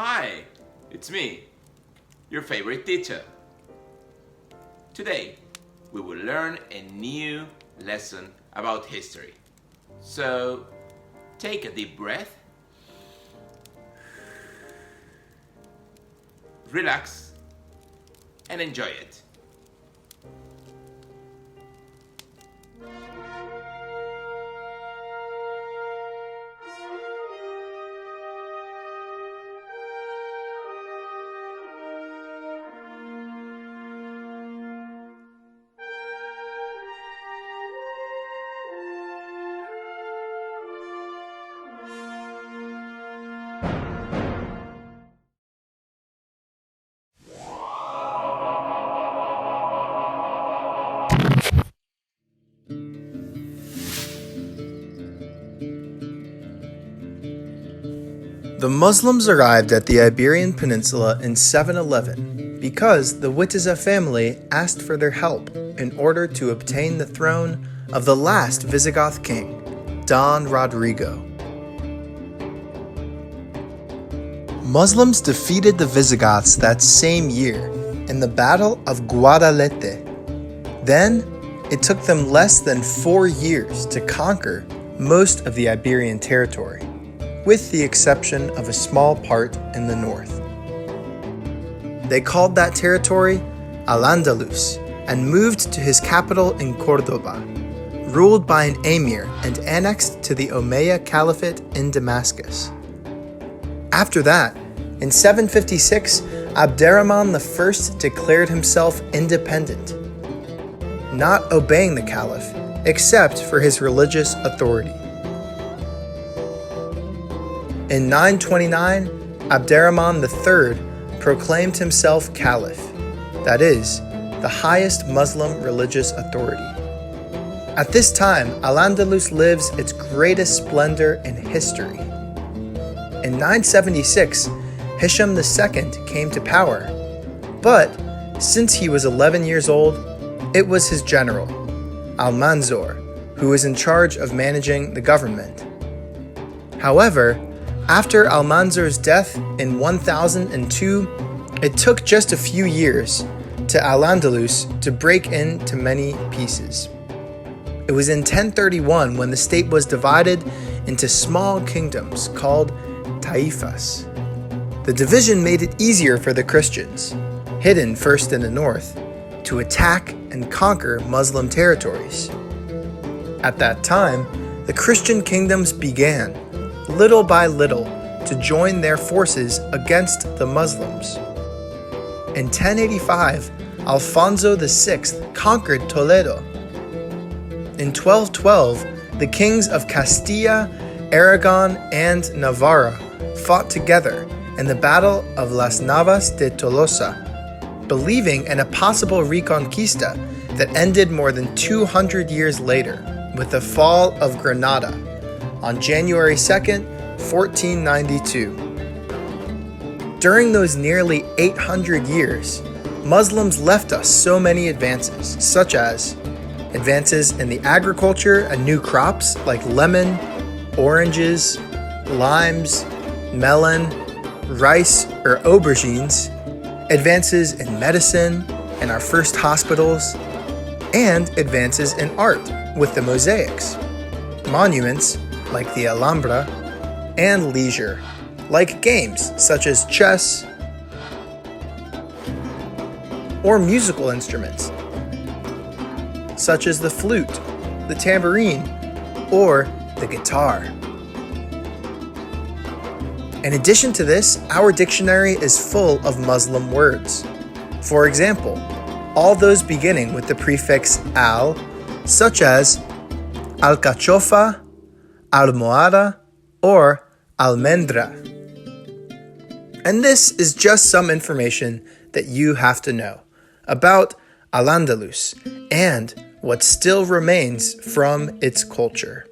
Hi, it's me, your favorite teacher. Today, we will learn a new lesson about history. So, take a deep breath, relax, and enjoy it. The Muslims arrived at the Iberian Peninsula in 711 because the Witiza family asked for their help in order to obtain the throne of the last Visigoth king, Don Rodrigo. Muslims defeated the Visigoths that same year in the Battle of Guadalete. Then, it took them less than 4 years to conquer most of the Iberian territory, with the exception of a small part in the north. They called that territory Al-Andalus and moved to his capital in Cordoba, ruled by an emir and annexed to the Umayyad Caliphate in Damascus. After that, in 756, Abderrahman I declared himself independent, not obeying the caliph except for his religious authority. In 929, Abderrahman III proclaimed himself caliph, that is, the highest Muslim religious authority. At this time, Al-Andalus lives its greatest splendor in history. In 976, Hisham II came to power, but since he was 11 years old, it was his general, Al-Manzur, who was in charge of managing the government. However, after Al-Manzur's death in 1002, it took just a few years to Al-Andalus to break into many pieces. It was in 1031 when the state was divided into small kingdoms called taifas. The division made it easier for the Christians, hidden first in the north, to attack and conquer Muslim territories. At that time, the Christian kingdoms began, little by little, to join their forces against the Muslims. In 1085, Alfonso VI conquered Toledo. In 1212, the kings of Castilla, Aragon, and Navarra fought together in the Battle of Las Navas de Tolosa, believing in a possible reconquista that ended more than 200 years later with the fall of Granada on January 2nd, 1492. During those nearly 800 years, Muslims left us so many advances, such as advances in the agriculture and new crops like lemon, oranges, limes, melon, rice or aubergines, advances in medicine and our first hospitals, and advances in art with the mosaics, monuments like the Alhambra, and leisure, like games such as chess or musical instruments, such as the flute, the tambourine, or the guitar. In addition to this, our dictionary is full of Muslim words. For example, all those beginning with the prefix al, such as alcachofa, almohada, or almendra. And this is just some information that you have to know about Al-Andalus and what still remains from its culture.